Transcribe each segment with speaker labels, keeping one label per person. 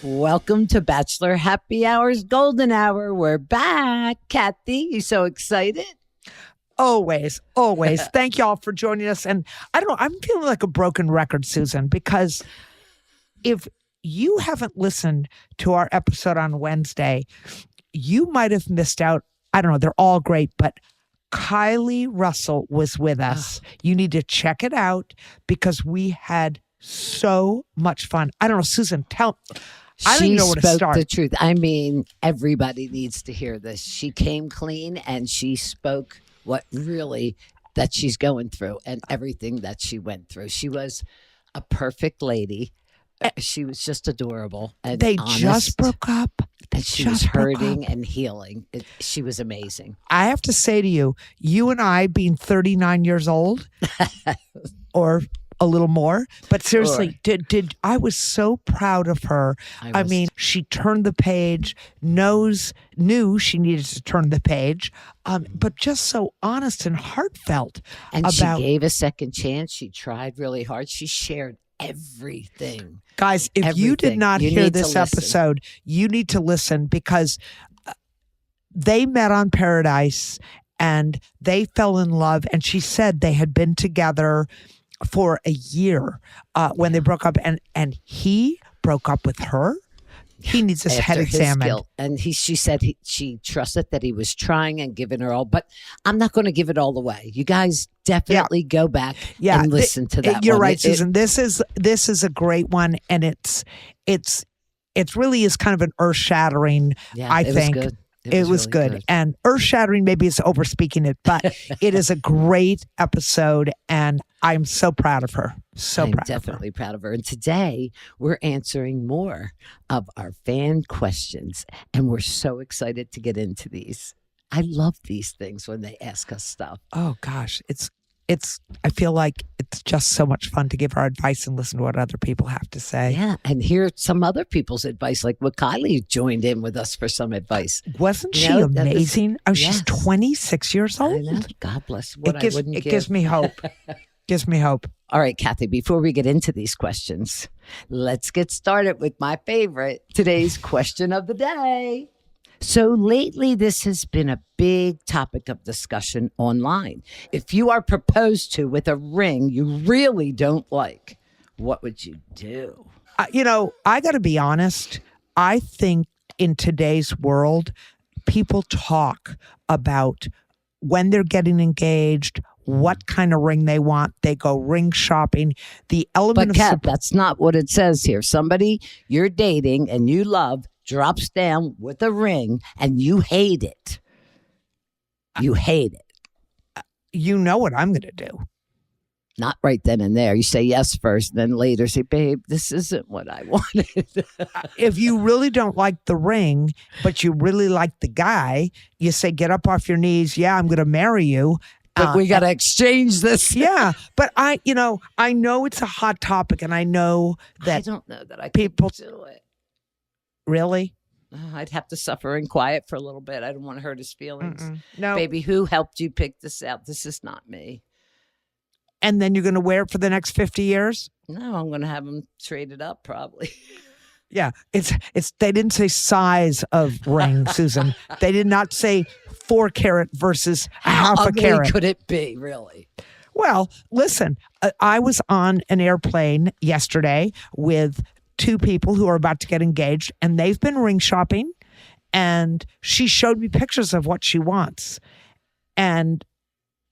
Speaker 1: Welcome to Bachelor Happy Hour's Golden Hour. We're back. Kathy, you so excited?
Speaker 2: Always. Thank y'all for joining us. And I don't know, I'm feeling like a broken record, Susan, because if you haven't listened to our episode on Wednesday, you might have missed out. I don't know, they're all great, but Kylie Russell was with us. You need to check it out because we had so much fun. I don't know, Susan, I don't even know where to start.
Speaker 1: She spoke the truth. I mean, everybody needs to hear this. She came clean and she spoke what really that she's going through and everything that she went through. She was a perfect lady. She was just adorable. And
Speaker 2: they
Speaker 1: honest,
Speaker 2: just broke up.
Speaker 1: And she was hurting and healing. She was amazing.
Speaker 2: I have to say to you, you and I being 39 years old or a little more, but seriously, did I was so proud of her. I mean, she turned the page, knew she needed to turn the page, but just so honest and heartfelt.
Speaker 1: And she gave a second chance. She tried really hard. She shared everything.
Speaker 2: Guys, if you did not hear this episode, you need to listen because they met on Paradise and they fell in love. And she said they had been together for a year when they broke up, and he broke up with her. He needs his head examined.
Speaker 1: And she said she trusted that he was trying and giving her all, but I'm not going to give it all away. You guys definitely go back and listen to that.
Speaker 2: You're right, Susan. This is a great one, and it really is kind of an earth shattering. I think.
Speaker 1: Was good.
Speaker 2: It was really good. And earth-shattering maybe is overspeaking it, but it is a great episode, and I'm so proud of her. I'm
Speaker 1: definitely proud of her. And today, we're answering more of our fan questions, and we're so excited to get into these. I love these things when they ask us stuff.
Speaker 2: Oh, gosh. I feel like it's just so much fun to give our advice and listen to what other people have to say.
Speaker 1: Yeah, and hear some other people's advice, like what Kylie joined in with us for some advice.
Speaker 2: Wasn't she amazing? She's 26 years old.
Speaker 1: I know. God bless.
Speaker 2: It gives me hope. Gives me hope.
Speaker 1: All right, Kathy, before we get into these questions, let's get started with my favorite, today's question of the day. So lately, this has been a big topic of discussion online. If you are proposed to with a ring you really don't like, what would you do?
Speaker 2: I got to be honest. I think in today's world, people talk about when they're getting engaged, what kind of ring they want. They go ring shopping. The element
Speaker 1: but Kat, that's not what it says here. Somebody you're dating and you love drops down with a ring and you hate it. You hate it.
Speaker 2: You know what I'm going to do.
Speaker 1: Not right then and there. You say yes first, then later say, babe, this isn't what I wanted.
Speaker 2: If you really don't like the ring, but you really like the guy, you say, get up off your knees. Yeah, I'm going to marry you.
Speaker 1: But we got to exchange this.
Speaker 2: Yeah. But I know it's a hot topic, and I know that
Speaker 1: I don't know that I people do it.
Speaker 2: Really?
Speaker 1: I'd have to suffer in quiet for a little bit. I don't want to hurt his feelings.
Speaker 2: No.
Speaker 1: Baby, who helped you pick this out? This is not me.
Speaker 2: And then you're going to wear it for the next 50 years?
Speaker 1: No, I'm going to have him traded up probably.
Speaker 2: Yeah. It's. They didn't say size of ring, Susan. They did not say 4 carat versus half a carat.
Speaker 1: How could it be, really?
Speaker 2: Well, listen, I was on an airplane yesterday with 2 people who are about to get engaged, and they've been ring shopping, and she showed me pictures of what she wants. And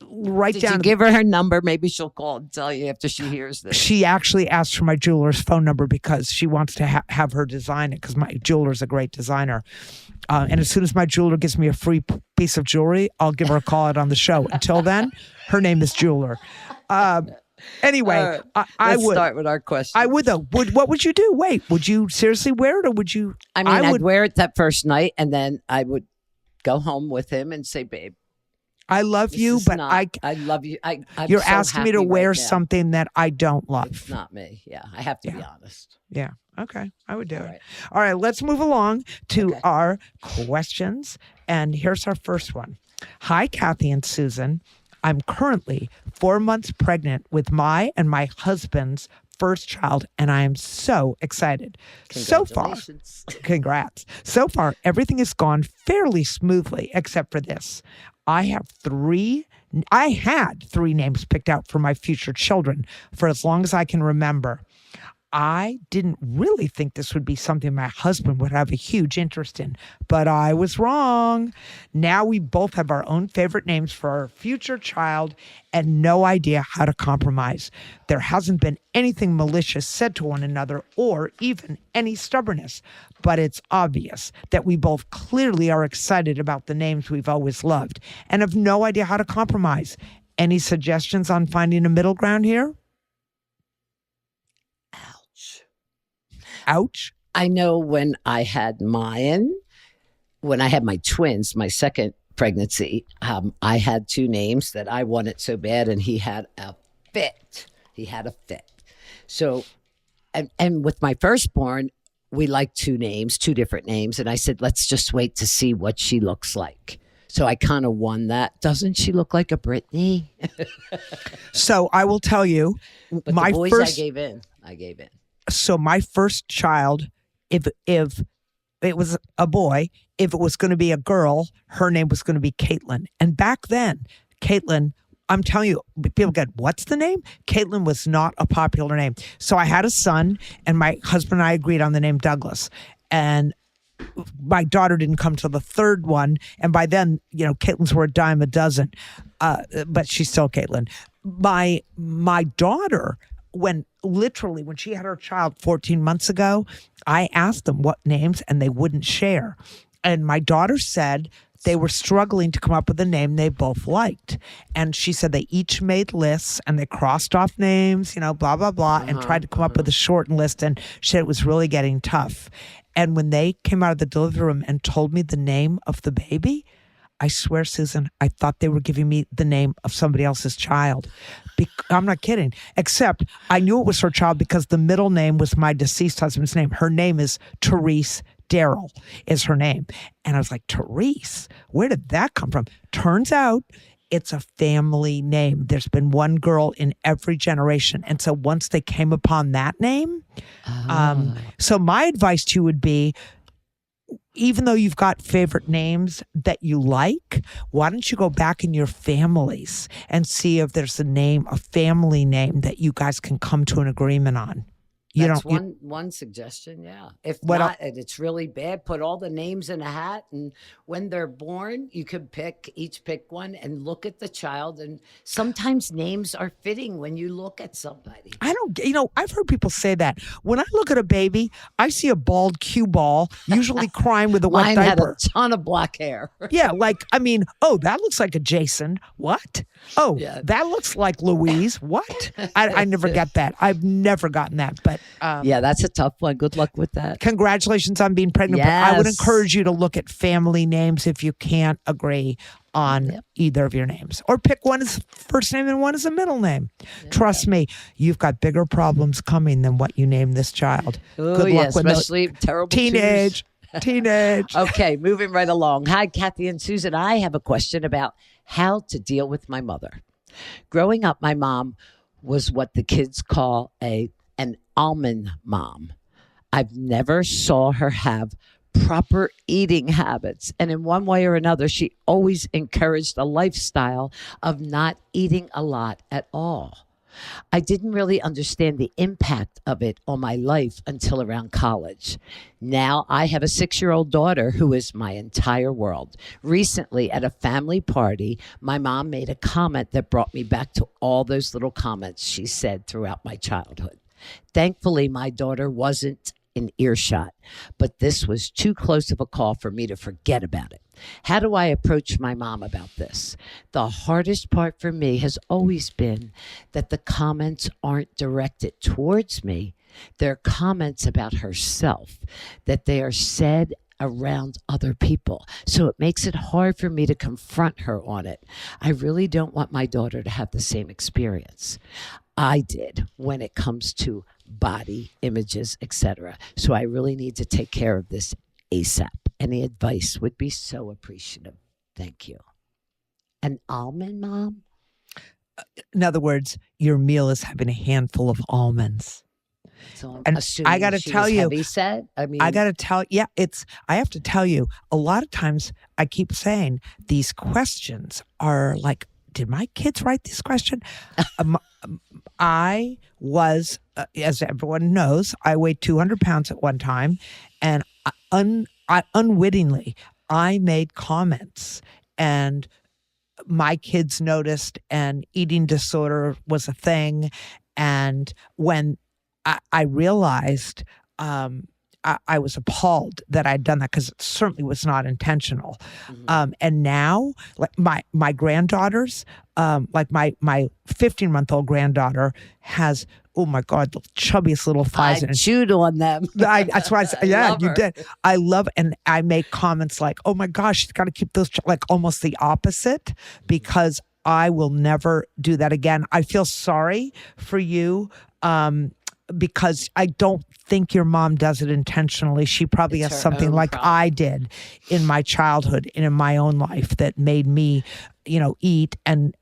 Speaker 1: Did you give her number? Maybe she'll call and tell you after she hears this.
Speaker 2: She actually asked for my jeweler's phone number because she wants to have her design it, because my jeweler's a great designer. And as soon as my jeweler gives me a free piece of jewelry, I'll give her a call out on the show. Until then, her name is Jeweler. Anyway, I would
Speaker 1: start with our question.
Speaker 2: I would though. What would you do? Wait, would you seriously wear it, or would you?
Speaker 1: I'd wear it that first night, and then I would go home with him and say, "Babe,
Speaker 2: I love you, but
Speaker 1: I love you.
Speaker 2: You're asking me to wear something that I don't love.
Speaker 1: It's not me. Yeah, I have to be honest.
Speaker 2: Yeah. Okay, I would do it. All right, let's move along to our questions, and here's our first one. Hi, Kathy and Susan. I'm currently 4 months pregnant with my and my husband's first child, and I am so excited. So far,
Speaker 1: Congratulations.
Speaker 2: congrats. So far, everything has gone fairly smoothly, except for this. I had three names picked out for my future children for as long as I can remember. I didn't really think this would be something my husband would have a huge interest in, but I was wrong. Now we both have our own favorite names for our future child and no idea how to compromise. There hasn't been anything malicious said to one another or even any stubbornness, but it's obvious that we both clearly are excited about the names we've always loved and have no idea how to compromise. Any suggestions on finding a middle ground here? Ouch.
Speaker 1: I know when I had when I had my twins, my second pregnancy, I had two names that I wanted so bad, and he had a fit. So, and with my firstborn, we liked two different names. And I said, let's just wait to see what she looks like. So I kind of won that. Doesn't she look like a Britney?
Speaker 2: So I will tell you,
Speaker 1: But
Speaker 2: my
Speaker 1: the boys,
Speaker 2: first.
Speaker 1: I gave in.
Speaker 2: So my first child, if it was a boy, if it was going to be a girl, her name was going to be Caitlin. And back then, Caitlin, I'm telling you, people get, what's the name? Caitlin was not a popular name. So I had a son, and my husband and I agreed on the name Douglas. And my daughter didn't come till the third one. And by then, Caitlins were a dime a dozen. But she's still Caitlin. My daughter, when she had her child 14 months ago, I asked them what names and they wouldn't share. And my daughter said they were struggling to come up with a name they both liked. And she said they each made lists and they crossed off names, blah, blah, blah, and tried to come up with a shortened list. And she said it was really getting tough. And when they came out of the delivery room and told me the name of the baby, I swear, Susan, I thought they were giving me the name of somebody else's child. I'm not kidding. Except I knew it was her child because the middle name was my deceased husband's name. Her name is Therese Darrell is her name. And I was like, Therese, where did that come from? Turns out it's a family name. There's been one girl in every generation. And so once they came upon that name, so my advice to you would be, even though you've got favorite names that you like, why don't you go back in your families and see if there's a family name that you guys can come to an agreement on?
Speaker 1: That's one suggestion, yeah. If not, and it's really bad, put all the names in a hat, and when they're born, you could each pick one and look at the child. And sometimes names are fitting when you look at somebody.
Speaker 2: I've heard people say that. When I look at a baby, I see a bald cue ball, usually crying with a wet
Speaker 1: Mine
Speaker 2: diaper.
Speaker 1: had a ton of black hair.
Speaker 2: Yeah, that looks like a Jason. What? Oh, yeah. That looks like Louise. What? I never get that. I've never gotten that, but
Speaker 1: yeah, that's a tough one. Good luck with that.
Speaker 2: Congratulations on being pregnant.
Speaker 1: Yes.
Speaker 2: But I would encourage you to look at family names if you can't agree on either of your names. Or pick one as first name and one as a middle name. Yeah. Trust me, you've got bigger problems coming than what you named this child.
Speaker 1: Oh, good luck with especially terrible
Speaker 2: teenage.
Speaker 1: Okay, moving right along. Hi, Kathy and Susan. I have a question about how to deal with my mother. Growing up, my mom was what the kids call an almond mom. I've never saw her have proper eating habits. And in one way or another, she always encouraged a lifestyle of not eating a lot at all. I didn't really understand the impact of it on my life until around college. Now I have a 6-year-old daughter who is my entire world. Recently at a family party, my mom made a comment that brought me back to all those little comments she said throughout my childhood. Thankfully, my daughter wasn't in earshot, but this was too close of a call for me to forget about it. How do I approach my mom about this? The hardest part for me has always been that the comments aren't directed towards me. They're comments about herself, that they are said around other people. So it makes it hard for me to confront her on it. I really don't want my daughter to have the same experience I did when it comes to body images, etc. So I really need to take care of this ASAP. Any advice would be so appreciative. Thank you. An almond mom?
Speaker 2: In other words, your meal is having a handful of almonds.
Speaker 1: So I'm
Speaker 2: And
Speaker 1: assuming
Speaker 2: I got to
Speaker 1: she
Speaker 2: tell
Speaker 1: was
Speaker 2: you,
Speaker 1: heavy set. I mean,
Speaker 2: I got to tell, yeah, I have to tell you, a lot of times I keep saying these questions are like, did my kids write this question? Um, I was, as everyone knows, I weighed 200 pounds at one time, and unwittingly, I made comments, and my kids noticed, and eating disorder was a thing. And when I realized, I was appalled that I'd done that because it certainly was not intentional. And now, like my granddaughters, like my 15-month-old granddaughter has, oh my God, the chubbiest little thighs.
Speaker 1: I chewed on them.
Speaker 2: That's why I said, yeah,
Speaker 1: love
Speaker 2: you
Speaker 1: her.
Speaker 2: did. I love, and I make comments like, oh my gosh, she's got to keep those, like almost the opposite, because I will never do that again. I feel sorry for you. Because I don't think your mom does it intentionally. She probably
Speaker 1: It's
Speaker 2: has
Speaker 1: her
Speaker 2: something
Speaker 1: own
Speaker 2: like
Speaker 1: problem.
Speaker 2: I did in my childhood and in my own life that made me, eat and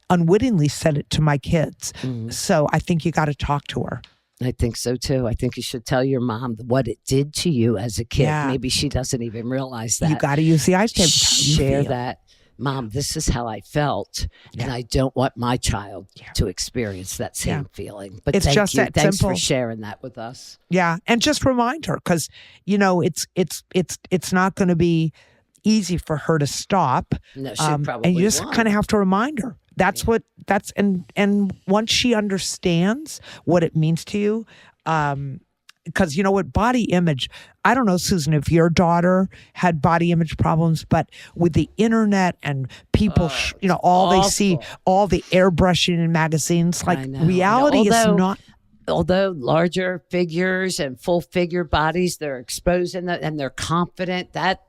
Speaker 2: unwittingly said it to my kids. So I think you got to talk to her.
Speaker 1: I think so too. I think you should tell your mom what it did to you as a kid.
Speaker 2: Yeah.
Speaker 1: Maybe she doesn't even realize that.
Speaker 2: You got to use the ice tape. It's how you
Speaker 1: Share
Speaker 2: feel.
Speaker 1: that. Mom, this is how I felt, and I don't want my child to experience that same feeling. But
Speaker 2: It's
Speaker 1: thank
Speaker 2: just
Speaker 1: you.
Speaker 2: that
Speaker 1: Thanks
Speaker 2: simple.
Speaker 1: for sharing that with us.
Speaker 2: Yeah, and just remind her, because it's not going to be easy for her to stop.
Speaker 1: No, she probably
Speaker 2: and you just
Speaker 1: won't.
Speaker 2: kind of have to remind her. And once she understands what it means to you, because you know what, body image, I don't know, Susan, if your daughter had body image problems, but with the internet and people, all they see, all the airbrushing in magazines, like
Speaker 1: I know.
Speaker 2: reality is not.
Speaker 1: Although larger figures and full figure bodies, they're exposed and they're confident. That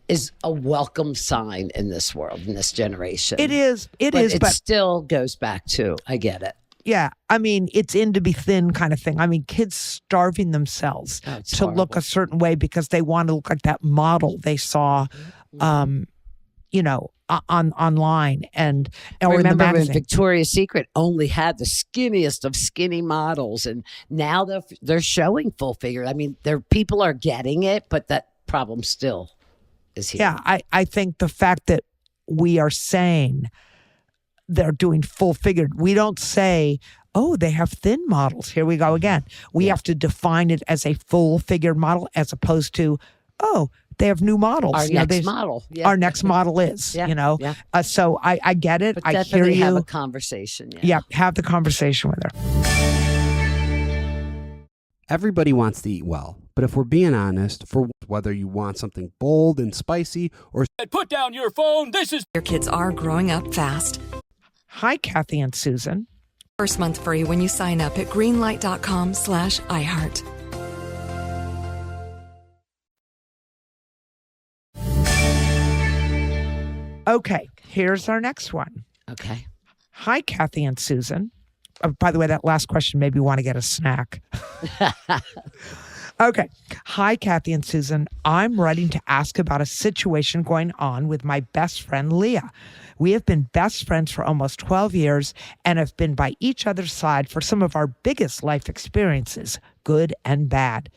Speaker 1: is a welcome sign in this world, in this generation.
Speaker 2: It is,
Speaker 1: It
Speaker 2: but
Speaker 1: still goes back to, I get it.
Speaker 2: yeah, I mean, it's in to be thin kind of thing. I mean, kids starving themselves
Speaker 1: it's
Speaker 2: to look
Speaker 1: horrible.
Speaker 2: a certain way because they want to look like that model they saw, online or in the
Speaker 1: Remember when
Speaker 2: magazine.
Speaker 1: Victoria's Secret only had the skinniest of skinny models, and now they're showing full figure. I mean, people are getting it, but that problem still is here.
Speaker 2: Yeah, I think the fact that we are saying they're doing full figured, we don't say, oh, they have thin models. Here we go again. We have to define it as a full figured model as opposed to, oh, they have new models.
Speaker 1: Our next model. Yeah.
Speaker 2: Our next model is,
Speaker 1: Yeah, yeah.
Speaker 2: So I get it.
Speaker 1: But
Speaker 2: I hear
Speaker 1: definitely
Speaker 2: you.
Speaker 1: have a conversation.
Speaker 2: Yeah, have the conversation with her.
Speaker 3: Everybody wants to eat well, but if we're being honest, for whether you want something bold and spicy or
Speaker 4: Put down your phone. This is
Speaker 5: Your kids are growing up fast.
Speaker 2: Hi, Kathy and Susan.
Speaker 5: First month free when you sign up at greenlight.com/iHeart.
Speaker 2: Okay, here's our next one.
Speaker 1: Okay.
Speaker 2: Hi, Kathy and Susan. By the way, that last question made me want to get a snack. Okay. Hi, Kathy and Susan. I'm writing to ask about a situation going on with my best friend, Leah. We have been best friends for almost 12 years and have been by each other's side for some of our biggest life experiences, good and bad.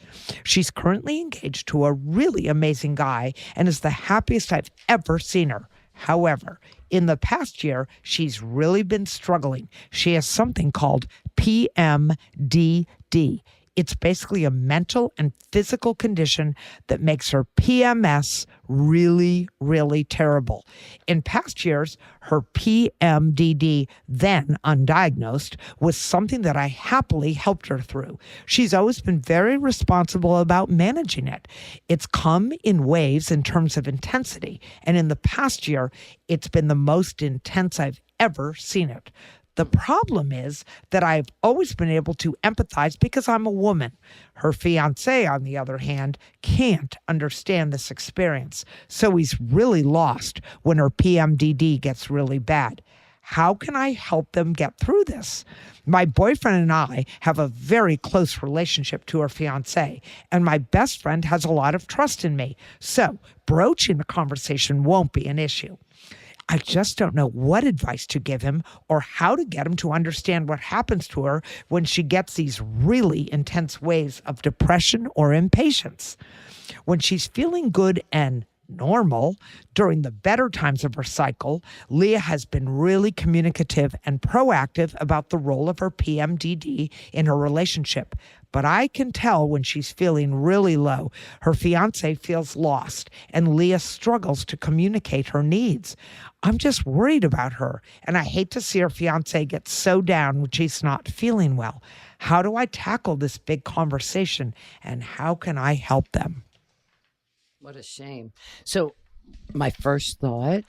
Speaker 2: She's currently engaged to a really amazing guy and is the happiest I've ever seen her. However, in the past year, she's really been struggling. She has something called PMDD. It's basically a mental and physical condition that makes her PMS really, really terrible. In past years, her PMDD, then undiagnosed, was something that I happily helped her through. She's always been very responsible about managing it. It's come in waves in terms of intensity, and in the past year, it's been the most intense I've ever seen it. The problem is that I've always been able to empathize because I'm a woman. Her fiance, on the other hand, can't understand this experience. So he's really lost when her PMDD gets really bad. How can I help them get through this? My boyfriend and I have a very close relationship to her fiance, and my best friend has a lot of trust in me. So broaching the conversation won't be an issue. I just don't know what advice to give him or how to get him to understand what happens to her when she gets these really intense waves of depression or impatience. When she's feeling good and normal during the better times of her cycle, Leah has been really communicative and proactive about the role of her PMDD in her relationship. But I can tell when she's feeling really low, her fiance feels lost and Leah struggles to communicate her needs. I'm just worried about her, and I hate to see her fiance get so down when she's not feeling well. How do I tackle this big conversation, and how can I help them?
Speaker 1: What a shame. So my first thought,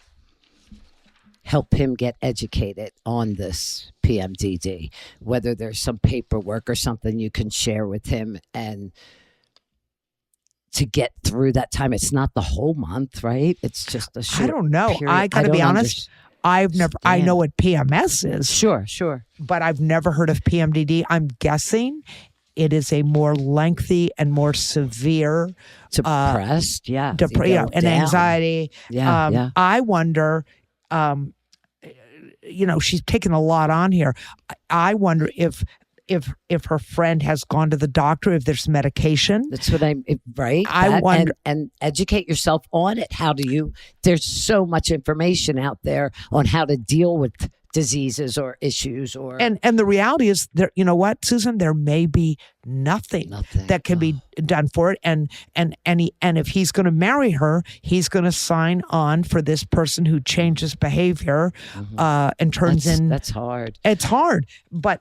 Speaker 1: help him get educated on this PMDD, whether there's some paperwork or something you can share with him, and to get through that time. It's not the whole month, right? It's just a short
Speaker 2: I don't know.
Speaker 1: period.
Speaker 2: I got to be
Speaker 1: don't
Speaker 2: honest. I know what PMS is,
Speaker 1: Sure.
Speaker 2: but I've never heard of PMDD. I'm guessing it is a more lengthy and more severe
Speaker 1: Depressed, yeah.
Speaker 2: and
Speaker 1: down.
Speaker 2: anxiety.
Speaker 1: Yeah.
Speaker 2: I wonder, she's taken a lot on here. I wonder if her friend has gone to the doctor, if there's medication.
Speaker 1: That's what right?
Speaker 2: I wonder,
Speaker 1: and educate yourself on it. There's so much information out there on how to deal with diseases or issues
Speaker 2: and the reality is there, you know what, Susan, there may be nothing that can be done for it. And if he's going to marry her, he's going to sign on for this person who changes behavior and turns in.
Speaker 1: That's hard.
Speaker 2: It's hard, but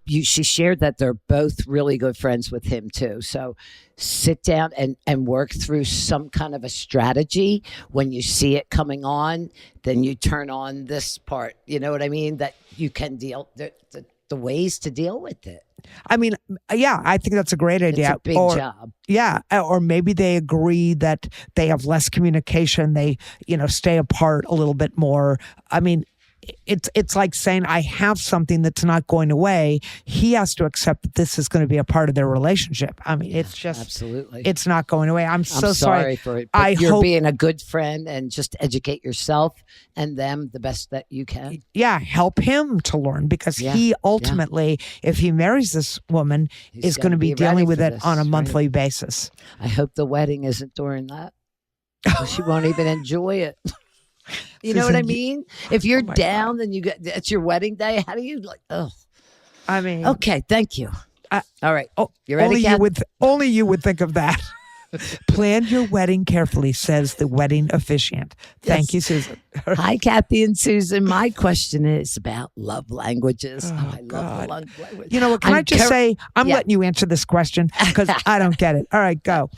Speaker 1: she shared that they're both really good friends with him too. So sit down and work through some kind of a strategy. When you see it coming on, then you turn on this part. You know what I mean? That you can deal the ways to deal with it.
Speaker 2: I mean, yeah, I think that's a great idea.
Speaker 1: It's a big job.
Speaker 2: Yeah. Or maybe they agree that they have less communication. They, stay apart a little bit more. I mean, it's like saying, I have something that's not going away. He has to accept that this is going to be a part of their relationship. I mean, it's just,
Speaker 1: absolutely,
Speaker 2: it's not going away. I'm so sorry
Speaker 1: for it. But you're being a good friend, and just educate yourself and them the best that you can.
Speaker 2: Yeah. Help him to learn, because he ultimately, if he marries this woman, is going to be dealing with it on a monthly basis.
Speaker 1: I hope the wedding isn't during that. She won't even enjoy it. You know what I mean? If you're down, then it's your wedding day. How do you
Speaker 2: I mean,
Speaker 1: okay, thank you. All right. You ready,
Speaker 2: only
Speaker 1: Kat?
Speaker 2: Only you would think of that. Plan your wedding carefully, says the wedding officiant. Thank you, Susan.
Speaker 1: Hi, Kathy and Susan. My question is about love languages. I love love language.
Speaker 2: You know what? Can I just say, I'm letting you answer this question because I don't get it. All right, go.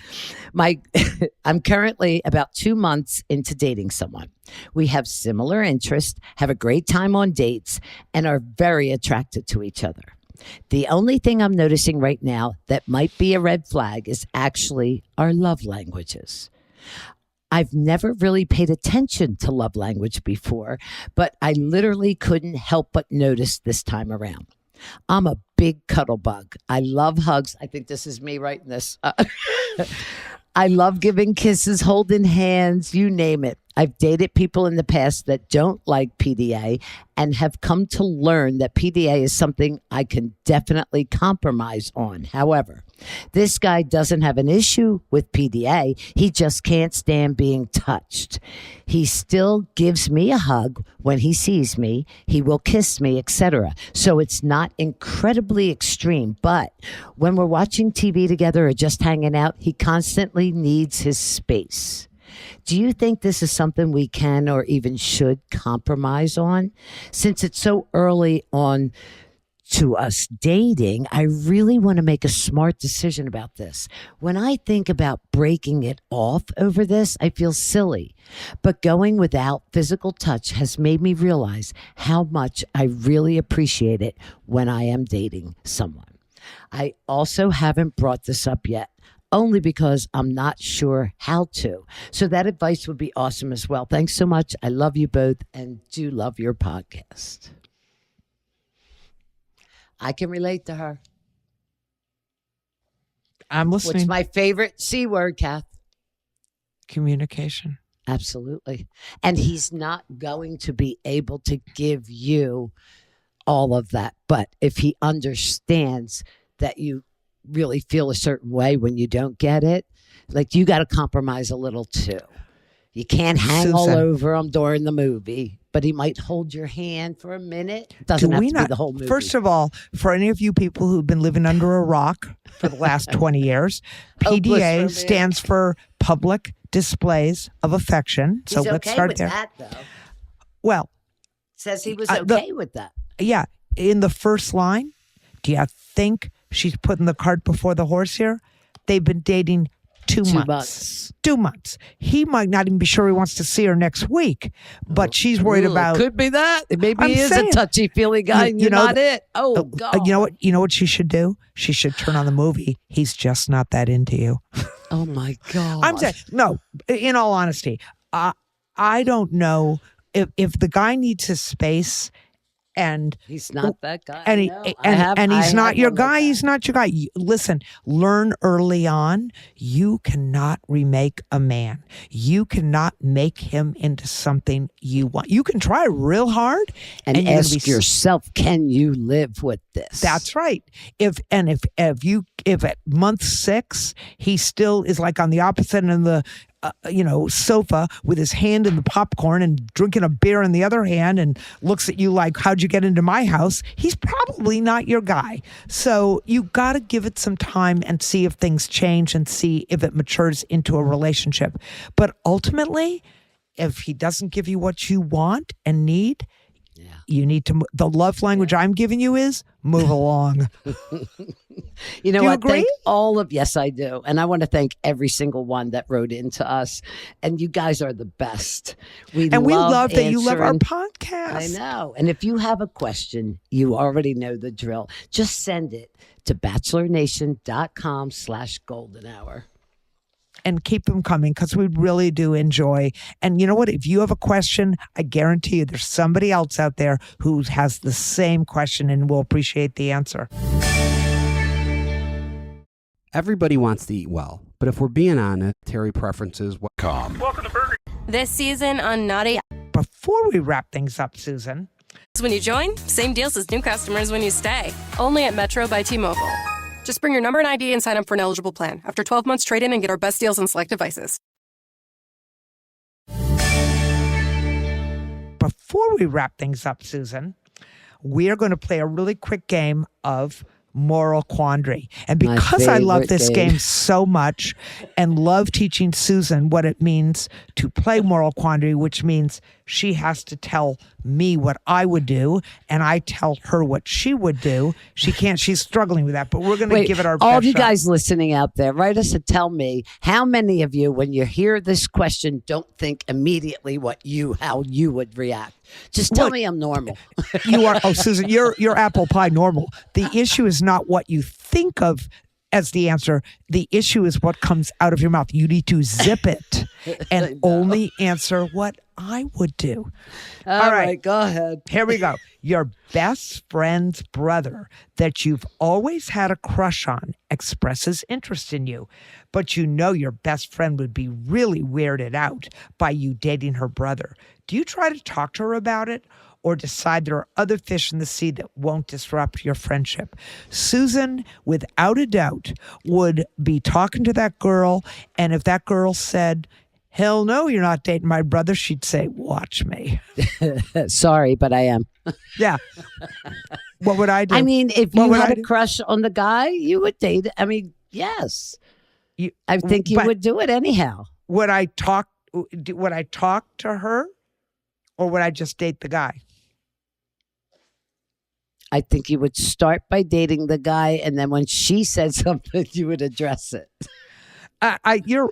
Speaker 1: I'm currently about 2 months into dating someone. We have similar interests, have a great time on dates, and are very attracted to each other. The only thing I'm noticing right now that might be a red flag is actually our love languages. I've never really paid attention to love language before, but I literally couldn't help but notice this time around. I'm a big cuddle bug. I love hugs. I think this is me writing this. I love giving kisses, holding hands, you name it. I've dated people in the past that don't like PDA and have come to learn that PDA is something I can definitely compromise on. However, this guy doesn't have an issue with PDA. He just can't stand being touched. He still gives me a hug when he sees me. He will kiss me, etc. So it's not incredibly extreme. But when we're watching TV together or just hanging out, he constantly needs his space. Do you think this is something we can or even should compromise on? Since it's so early on to us dating, I really want to make a smart decision about this. When I think about breaking it off over this, I feel silly. But going without physical touch has made me realize how much I really appreciate it when I am dating someone. I also haven't brought this up yet, only because I'm not sure how to. So that advice would be awesome as well. Thanks so much. I love you both and do love your podcast. I can relate to her.
Speaker 2: I'm listening.
Speaker 1: What's my favorite C word, Kath?
Speaker 2: Communication.
Speaker 1: Absolutely. And he's not going to be able to give you all of that. But if he understands that you really feel a certain way when you don't get it, like you got to compromise a little too. You can't hang all
Speaker 2: Susan.
Speaker 1: over him during the movie, but he might hold your hand for a minute. Doesn't have to be the whole movie.
Speaker 2: First of all, for any of you people who've been living under a rock for the last 20 years,
Speaker 1: Hopeless
Speaker 2: PDA
Speaker 1: romantic.
Speaker 2: stands for Public Displays of Affection. So
Speaker 1: He's
Speaker 2: let's
Speaker 1: okay
Speaker 2: start
Speaker 1: with
Speaker 2: there.
Speaker 1: that, though.
Speaker 2: Well,
Speaker 1: Says he was
Speaker 2: the-
Speaker 1: okay with that.
Speaker 2: yeah, in the first line, do you think she's putting the cart before the horse here? They've been dating 2
Speaker 1: 2
Speaker 2: months.
Speaker 1: months.
Speaker 2: 2 months. He might not even be sure he wants to see her next week, but she's worried
Speaker 1: Ooh,
Speaker 2: about.
Speaker 1: Could be that. Maybe
Speaker 2: I'm
Speaker 1: he is
Speaker 2: saying.
Speaker 1: a touchy-feely guy,
Speaker 2: You-
Speaker 1: and
Speaker 2: you
Speaker 1: you're
Speaker 2: know
Speaker 1: not it. Oh, God.
Speaker 2: You know what she should do? She should turn on the movie. He's just not that into you.
Speaker 1: Oh, my God.
Speaker 2: I'm saying no. In all honesty, I don't know if the guy needs his space, and
Speaker 1: He's not that guy.
Speaker 2: and
Speaker 1: No,
Speaker 2: he,
Speaker 1: I have-
Speaker 2: and
Speaker 1: I
Speaker 2: he's
Speaker 1: have
Speaker 2: not your
Speaker 1: one like
Speaker 2: guy.
Speaker 1: that.
Speaker 2: He's not your guy. Listen, learn early on. You cannot remake a man. You cannot make him into something you want. You can try real hard
Speaker 1: And
Speaker 2: you're gonna
Speaker 1: ask
Speaker 2: be
Speaker 1: yourself, can you live with this?
Speaker 2: That's right. If at month 6 he still is like on the opposite end of the sofa with his hand in the popcorn and drinking a beer in the other hand and looks at you like, how'd you get into my house? He's probably not your guy. So you got to give it some time and see if things change and see if it matures into a relationship. But ultimately, if he doesn't give you what you want and need, you need to. The love language I'm giving you is move along.
Speaker 1: You know
Speaker 2: Do you
Speaker 1: what?
Speaker 2: agree?
Speaker 1: Yes, I do. And I want to thank every single one that wrote into us. And you guys are the best.
Speaker 2: We love that you love our
Speaker 1: answering-
Speaker 2: podcast.
Speaker 1: I know. And if you have a question, you already know the drill. Just send it to bachelornation.com/golden hour.
Speaker 2: And keep them coming because we really do enjoy. And you know what? If you have a question, I guarantee you there's somebody else out there who has the same question and will appreciate the answer.
Speaker 3: Everybody wants to eat well, but if we're being honest, Terry preferences what
Speaker 6: This season on Naughty
Speaker 2: Before we wrap things up, Susan,
Speaker 6: when you join, same deals as new customers when you stay. Only at Metro by T-Mobile. Just bring your number and ID and sign up for an eligible plan. After 12 months, trade in and get our best deals on select devices.
Speaker 2: before we wrap things up, Susan, we are going to play a really quick game of Moral Quandary. And
Speaker 1: My
Speaker 2: because I love
Speaker 1: favorite
Speaker 2: this game so much and love teaching Susan what it means to play Moral Quandary, which means she has to tell me what I would do and I tell her what she would do. She's struggling with that, but we're going to give it our
Speaker 1: all
Speaker 2: best
Speaker 1: of you
Speaker 2: shot.
Speaker 1: guys listening out there, write us and tell me how many of you, when you hear this question, don't think immediately how you would react. Just tell
Speaker 2: What?
Speaker 1: me I'm normal.
Speaker 2: You are, Susan, you're apple pie normal. The issue is not what you think of as the answer. The issue is what comes out of your mouth. You need to zip it and only answer what I would do.
Speaker 1: All
Speaker 2: right.
Speaker 1: right, go ahead.
Speaker 2: Here we go. Your best friend's brother that you've always had a crush on expresses interest in you, but you know your best friend would be really weirded out by you dating her brother. Do you try to talk to her about it or decide there are other fish in the sea that won't disrupt your friendship? Susan, without a doubt, would be talking to that girl, and if that girl said, "Hell no, you're not dating my brother," she'd say, "Watch me."
Speaker 1: Sorry, but I am.
Speaker 2: Yeah. What would I do?
Speaker 1: I mean, if
Speaker 2: What
Speaker 1: you
Speaker 2: would I
Speaker 1: had a
Speaker 2: do?
Speaker 1: crush on the guy, you would date. I mean, yes. I think you
Speaker 2: but
Speaker 1: would do it anyhow.
Speaker 2: would I talk? Would I talk to her, or would I just date the guy?
Speaker 1: I think you would start by dating the guy, and then when she said something, you would address it.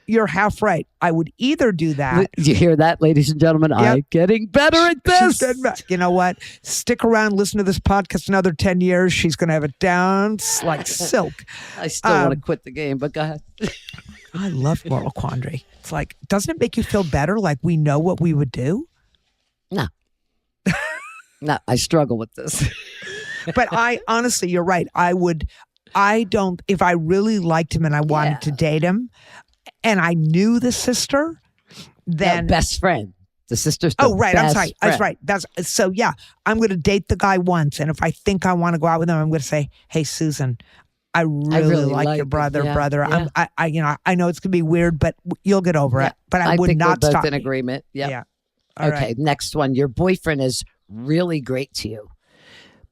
Speaker 2: You're half right. I would either do that.
Speaker 1: You hear that, ladies and gentlemen?
Speaker 2: Yep.
Speaker 1: I'm getting better at
Speaker 2: She's
Speaker 1: this.
Speaker 2: getting back. You know what? Stick around, listen to this podcast another 10 years. She's going to have it down like silk.
Speaker 1: I still want to quit the game, but go ahead.
Speaker 2: I love Moral Quandary. It's like, doesn't it make you feel better? Like we know what we would do?
Speaker 1: No. No, I struggle with this.
Speaker 2: But honestly, you're right. If I really liked him and I wanted to date him and I knew the sister, then
Speaker 1: best friend. The sister's the
Speaker 2: oh, right. I'm
Speaker 1: best
Speaker 2: sorry. That's
Speaker 1: friend.
Speaker 2: right. That's so. Yeah, I'm going to date the guy once, and if I think I want to go out with him, I'm going to say, "Hey, Susan, I really like your brother.
Speaker 1: Yeah.
Speaker 2: I know it's going to be weird, but you'll get over it. But I would
Speaker 1: think
Speaker 2: not
Speaker 1: we're both
Speaker 2: stop
Speaker 1: in
Speaker 2: me."
Speaker 1: agreement. Yep.
Speaker 2: Yeah. All
Speaker 1: Okay,
Speaker 2: right.
Speaker 1: next one. Your boyfriend is really great to you,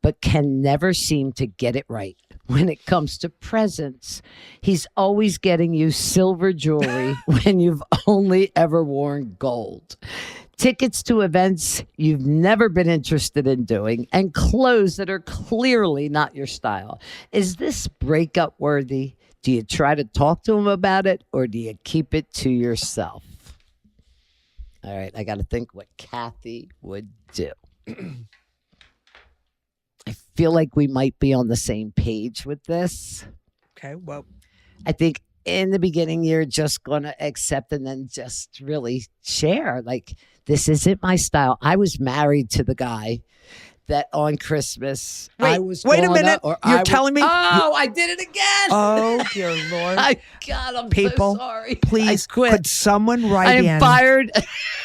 Speaker 1: but can never seem to get it right when it comes to presents. He's always getting you silver jewelry when you've only ever worn gold. Tickets to events you've never been interested in doing, and clothes that are clearly not your style. Is this breakup worthy? Do you try to talk to him about it, or do you keep it to yourself? All right, I got to think what Kathy would do. I feel like we might be on the same page with this.
Speaker 2: Okay. Well,
Speaker 1: I think in the beginning, you're just going to accept and then just really share. Like, this isn't my style. I was married to the guy that on Christmas I was
Speaker 2: wait a
Speaker 1: going
Speaker 2: minute.
Speaker 1: up, or
Speaker 2: You're
Speaker 1: I was-
Speaker 2: telling me-
Speaker 1: Oh, I did it again.
Speaker 2: oh dear Lord.
Speaker 1: God, I'm
Speaker 2: People,
Speaker 1: so sorry.
Speaker 2: Please,
Speaker 1: I quit.
Speaker 2: could someone
Speaker 1: I
Speaker 2: write
Speaker 1: am
Speaker 2: in?
Speaker 1: fired.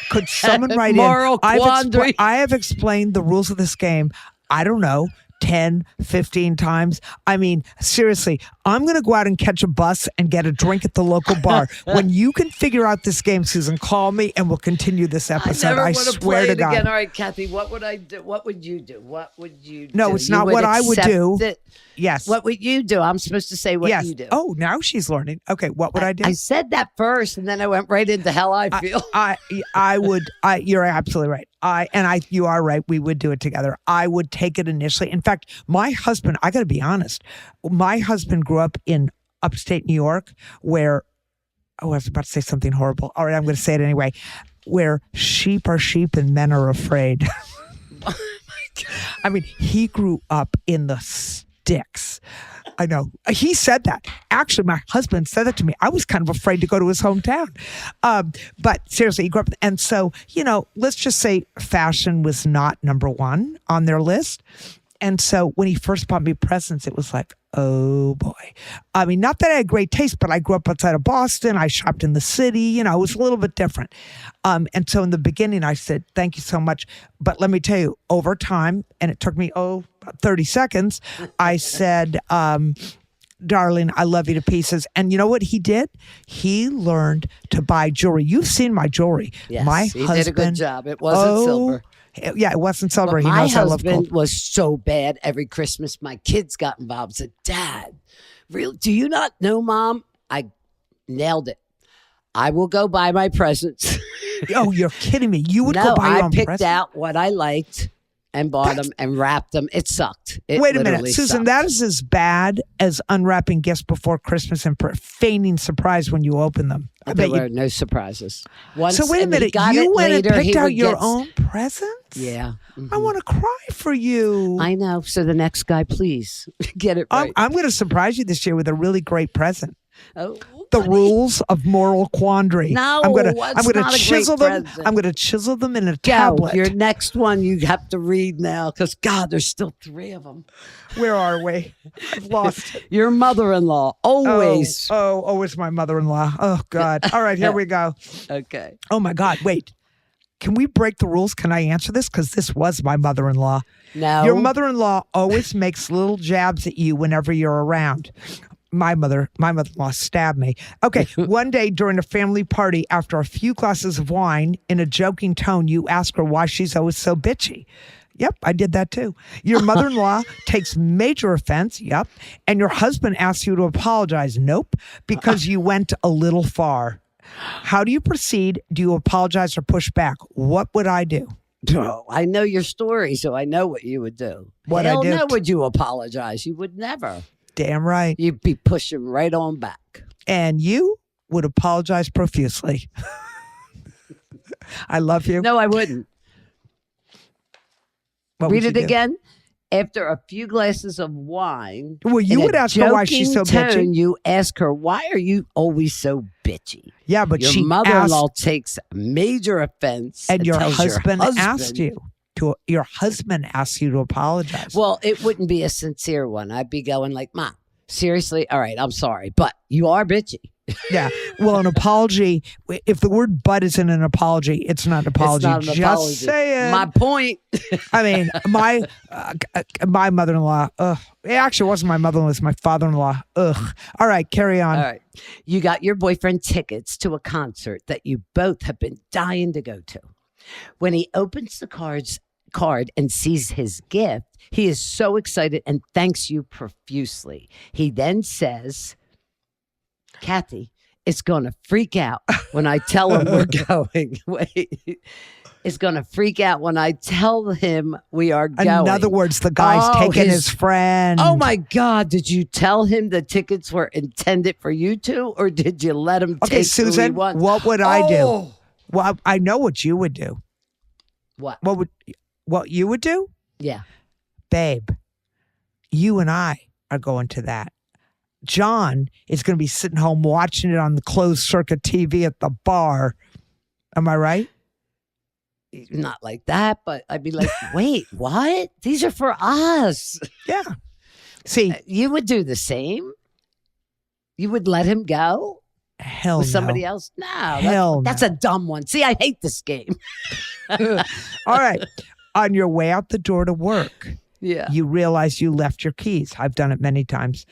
Speaker 2: Could someone write
Speaker 1: Moral
Speaker 2: in?
Speaker 1: quandary.
Speaker 2: I have explained the rules of this game. I don't know, 10, 15 times. I mean, seriously, I'm going to go out and catch a bus and get a drink at the local bar. When you can figure out this game, Susan, call me and we'll continue this episode.
Speaker 1: I never
Speaker 2: I
Speaker 1: want to
Speaker 2: swear
Speaker 1: play
Speaker 2: to
Speaker 1: it
Speaker 2: God.
Speaker 1: again. All right, Kathy, what would I do? What would you do? What would you do?
Speaker 2: No, it's
Speaker 1: You
Speaker 2: not what I would
Speaker 1: accept
Speaker 2: do.
Speaker 1: it?
Speaker 2: Yes.
Speaker 1: What would you do? I'm supposed to say what
Speaker 2: yes.
Speaker 1: you do.
Speaker 2: Oh, now she's learning. Okay, what would I do?
Speaker 1: I said that first, and then I went right into how I feel.
Speaker 2: I would. You're absolutely right. You are right. We would do it together. I would take it initially. In fact, my husband. I got to be honest. My husband grew up in upstate New York, where I was about to say something horrible. All right, I'm going to say it anyway. Where sheep are sheep and men are afraid. I mean, he grew up in the sticks. I know. He said that. Actually, my husband said that to me. I was kind of afraid to go to his hometown. But seriously, he grew up. And so, let's just say fashion was not number one on their list. And so when he first bought me presents, it was like, oh boy. I mean, not that I had great taste, but I grew up outside of Boston. I shopped in the city. It was a little bit different. And so in the beginning, I said, thank you so much. But let me tell you, over time, and it took me, about 30 seconds, I said, darling, I love you to pieces. And you know what he did? He learned to buy jewelry. You've seen my jewelry.
Speaker 1: Yes,
Speaker 2: my
Speaker 1: he
Speaker 2: husband,
Speaker 1: did a good job. It wasn't silver.
Speaker 2: Yeah, it wasn't silver.
Speaker 1: But
Speaker 2: He
Speaker 1: my
Speaker 2: knows I love
Speaker 1: husband
Speaker 2: gold.
Speaker 1: was so bad. Every Christmas, my kids got involved. Said, "Dad, real? Do you not know, Mom? I nailed it. I will go buy my presents."
Speaker 2: Oh, you're kidding me. You would
Speaker 1: No,
Speaker 2: go buy your
Speaker 1: I
Speaker 2: own
Speaker 1: picked
Speaker 2: present?
Speaker 1: out what I liked and bought them and wrapped them. It sucked. It
Speaker 2: Wait a minute,
Speaker 1: literally
Speaker 2: Susan,
Speaker 1: sucked.
Speaker 2: that is as bad as unwrapping gifts before Christmas and feigning surprise when you open them. I
Speaker 1: There
Speaker 2: bet you.
Speaker 1: were no surprises. Once,
Speaker 2: So wait a
Speaker 1: and he
Speaker 2: minute,
Speaker 1: got
Speaker 2: you
Speaker 1: it
Speaker 2: went
Speaker 1: later,
Speaker 2: and
Speaker 1: he
Speaker 2: picked out
Speaker 1: would
Speaker 2: your
Speaker 1: get-
Speaker 2: own presents?
Speaker 1: Yeah.
Speaker 2: I want to cry for you.
Speaker 1: I know. So the next guy, please get it right.
Speaker 2: I'm going to surprise you this year with a really great present.
Speaker 1: Oh,
Speaker 2: The
Speaker 1: honey.
Speaker 2: rules of moral quandary.
Speaker 1: No,
Speaker 2: I'm gonna
Speaker 1: it's not a great
Speaker 2: chisel them.
Speaker 1: present.
Speaker 2: I'm gonna chisel them in a
Speaker 1: Go.
Speaker 2: tablet.
Speaker 1: Your next one you have to read now because God, there's still 3 of them.
Speaker 2: Where are we? I've lost it.
Speaker 1: Your mother-in-law always.
Speaker 2: Oh, it's my mother-in-law. Oh God. All right, here we go.
Speaker 1: Okay.
Speaker 2: Oh my God. Wait. Can we break the rules? Can I answer this? Because this was my mother-in-law.
Speaker 1: No.
Speaker 2: Your mother-in-law always makes little jabs at you whenever you're around. My mother-in-law stabbed me. Okay, one day during a family party, after a few glasses of wine, in a joking tone, you ask her why she's always so bitchy. Yep, I did that too. Your mother-in-law takes major offense. Yep. And your husband asks you to apologize. Nope, because you went a little far. How do you proceed? Do you apologize or push back? What would I do?
Speaker 1: No, I know your story, so I know what you would do.
Speaker 2: What I
Speaker 1: Hell
Speaker 2: do?
Speaker 1: no, would you apologize? You would never.
Speaker 2: Damn right.
Speaker 1: You'd be pushing right on back.
Speaker 2: And you would apologize profusely. I love you.
Speaker 1: No, I wouldn't.
Speaker 2: What
Speaker 1: Read
Speaker 2: would
Speaker 1: it
Speaker 2: you do?
Speaker 1: again. After a few glasses of wine,
Speaker 2: Well, you
Speaker 1: in
Speaker 2: would
Speaker 1: a
Speaker 2: ask her why she's so
Speaker 1: joking
Speaker 2: bitchy.
Speaker 1: tone, you ask her, why are you always so bitchy?
Speaker 2: Yeah, but
Speaker 1: Your
Speaker 2: she
Speaker 1: mother-in-law
Speaker 2: asked,
Speaker 1: takes major offense.
Speaker 2: and your
Speaker 1: tells
Speaker 2: husband asked
Speaker 1: husband-
Speaker 2: you to. Your husband asked you to apologize.
Speaker 1: Well, it wouldn't be a sincere one. I'd be going like, Mom, seriously? All right, I'm sorry, but you are bitchy.
Speaker 2: Yeah. Well, an apology, if the word but is in an apology, it's not an apology.
Speaker 1: It's not an
Speaker 2: Just
Speaker 1: apology.
Speaker 2: saying.
Speaker 1: My point.
Speaker 2: I mean, my mother-in-law, it actually wasn't my mother-in-law, it was my father-in-law. Ugh. All right, carry on.
Speaker 1: All right. You got your boyfriend tickets to a concert that you both have been dying to go to. When he opens the card and sees his gift, he is so excited and thanks you profusely. He then says, Kathy is going to freak out when I tell him we're going. Wait. Is going to freak out when I tell him we are going.
Speaker 2: In other words, the guy's taking his friend.
Speaker 1: Oh my God. Did you tell him the tickets were intended for you two, or did you let him
Speaker 2: Okay,
Speaker 1: take
Speaker 2: Susan,
Speaker 1: who he wants?
Speaker 2: what would I do?
Speaker 1: Oh.
Speaker 2: Well, I know what you would do.
Speaker 1: What?
Speaker 2: What you would do?
Speaker 1: Yeah.
Speaker 2: Babe, you and I are going to that. John is going to be sitting home watching it on the closed circuit TV at the bar. Am I right?
Speaker 1: Not like that, but I'd be like, wait, what? These are for us.
Speaker 2: Yeah. See,
Speaker 1: You would do the same? You would let him go
Speaker 2: hell
Speaker 1: with
Speaker 2: no.
Speaker 1: somebody else? No.
Speaker 2: Hell
Speaker 1: that's a dumb one. See, I hate this game.
Speaker 2: All right. On your way out the door to work,
Speaker 1: Yeah.
Speaker 2: you realize you left your keys. I've done it many times.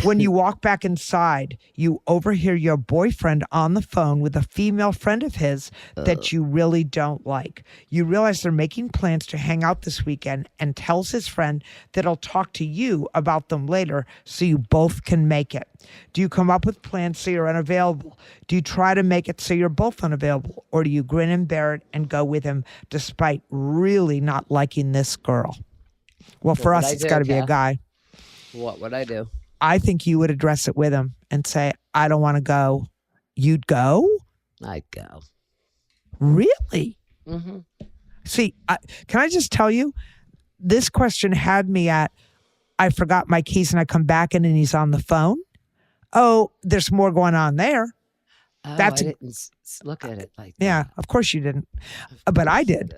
Speaker 2: When you walk back inside, you overhear your boyfriend on the phone with a female friend of his that you really don't like. You realize they're making plans to hang out this weekend and tells his friend that he'll talk to you about them later so you both can make it. Do you come up with plans so you're unavailable? Do you try to make it so you're both unavailable? Or do you grin and bear it and go with him despite really not liking this girl? Well, for
Speaker 1: would
Speaker 2: us,
Speaker 1: I
Speaker 2: it's
Speaker 1: do,
Speaker 2: got to be a
Speaker 1: Kath?
Speaker 2: guy.
Speaker 1: What would I do?
Speaker 2: I think you would address it with him and say, I don't want to go. You'd go?
Speaker 1: I'd go.
Speaker 2: Really?
Speaker 1: Mm-hmm.
Speaker 2: See, can I just tell you, this question had me at, I forgot my keys and I come back in and he's on the phone. Oh, there's more going on there.
Speaker 1: Oh,
Speaker 2: That's
Speaker 1: I
Speaker 2: a-
Speaker 1: didn't look at it like
Speaker 2: Yeah,
Speaker 1: that.
Speaker 2: of course you didn't. But I did.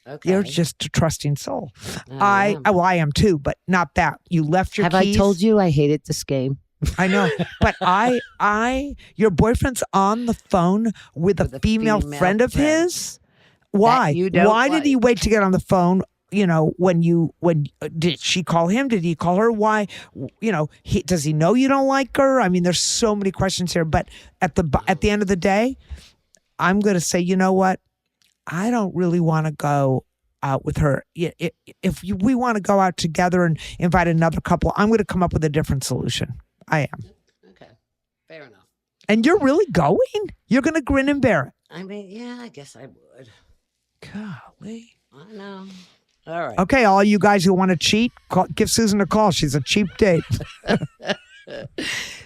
Speaker 1: Okay.
Speaker 2: You're just a trusting soul.
Speaker 1: I am.
Speaker 2: I am too, but not that. You left your
Speaker 1: Have
Speaker 2: keys.
Speaker 1: I told you I hated this game?
Speaker 2: I know, but your boyfriend's on the phone with
Speaker 1: With
Speaker 2: a
Speaker 1: a
Speaker 2: female
Speaker 1: female
Speaker 2: friend of
Speaker 1: friend
Speaker 2: his. Why?
Speaker 1: you don't
Speaker 2: Why did he
Speaker 1: like.
Speaker 2: wait to get on the phone? You know, when did she call him? Did he call her? Why? You know, does he know you don't like her? I mean, there's so many questions here. But at the end of the day, I'm going to say, you know what? I don't really want to go out with her. We want to go out together and invite another couple, I'm going to come up with a different solution. I am.
Speaker 1: Okay. Fair enough.
Speaker 2: And you're really going? You're going to grin and bear it.
Speaker 1: I mean, yeah, I guess I would.
Speaker 2: Golly.
Speaker 1: I know. All right.
Speaker 2: Okay, all you guys who want to cheat, give Susan a call. She's a cheap date.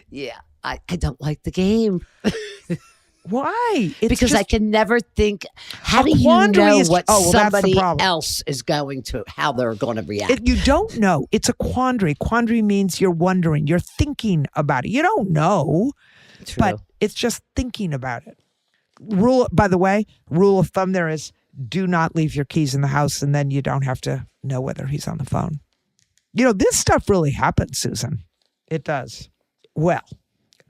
Speaker 1: Yeah. I don't like the game
Speaker 2: Why? It's
Speaker 1: because I
Speaker 2: just-
Speaker 1: can never think. How
Speaker 2: A
Speaker 1: do you
Speaker 2: quandary
Speaker 1: know
Speaker 2: is-
Speaker 1: what
Speaker 2: oh, well, that's the
Speaker 1: somebody
Speaker 2: problem.
Speaker 1: else is going to, how they're going to react?
Speaker 2: you don't know. It's a quandary. Quandary means you're wondering. You're thinking about it. You don't know,
Speaker 1: True.
Speaker 2: but it's just thinking about it. By the way, rule of thumb there is do not leave your keys in the house, and then you don't have to know whether he's on the phone. You know, this stuff really happens, Susan. It does. Well,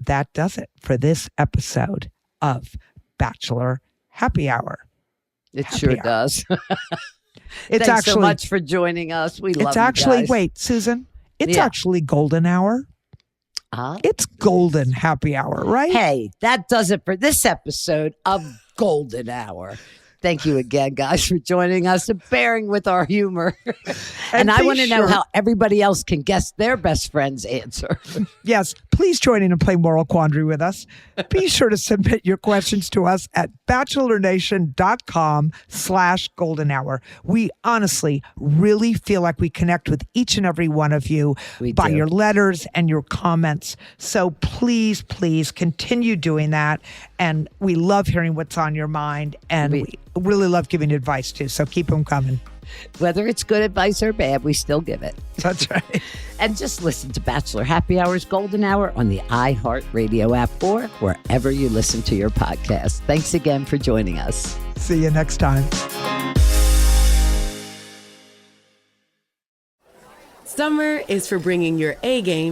Speaker 2: that does it for this episode of Bachelor Happy Hour.
Speaker 1: It
Speaker 2: Happy
Speaker 1: sure
Speaker 2: hour.
Speaker 1: does.
Speaker 2: It's
Speaker 1: Thanks
Speaker 2: actually
Speaker 1: so much for joining us. We love
Speaker 2: it's
Speaker 1: you
Speaker 2: actually
Speaker 1: guys.
Speaker 2: wait, Susan. It's
Speaker 1: Yeah.
Speaker 2: actually golden hour. It's golden happy hour, right?
Speaker 1: Hey, that does it for this episode of Golden Hour. Thank you again, guys, for joining us and bearing with our humor. And I
Speaker 2: be
Speaker 1: want to know
Speaker 2: sure-
Speaker 1: how everybody else can guess their best friend's answer.
Speaker 2: Yes, please join in and play Moral Quandary with us. Be sure to submit your questions to us at bachelornation.com/golden hour. We honestly really feel like we connect with each and every one of you
Speaker 1: We
Speaker 2: by
Speaker 1: do.
Speaker 2: your letters and your comments. So please, please continue doing that. And we love hearing what's on your mind. And we really love giving advice too. So keep them coming.
Speaker 1: Whether it's good advice or bad, we still give it.
Speaker 2: That's right.
Speaker 1: And just listen to Bachelor Happy Hour's Golden Hour on the iHeartRadio app or wherever you listen to your podcast. Thanks again for joining us.
Speaker 2: See you next time.
Speaker 7: Summer is for bringing your A game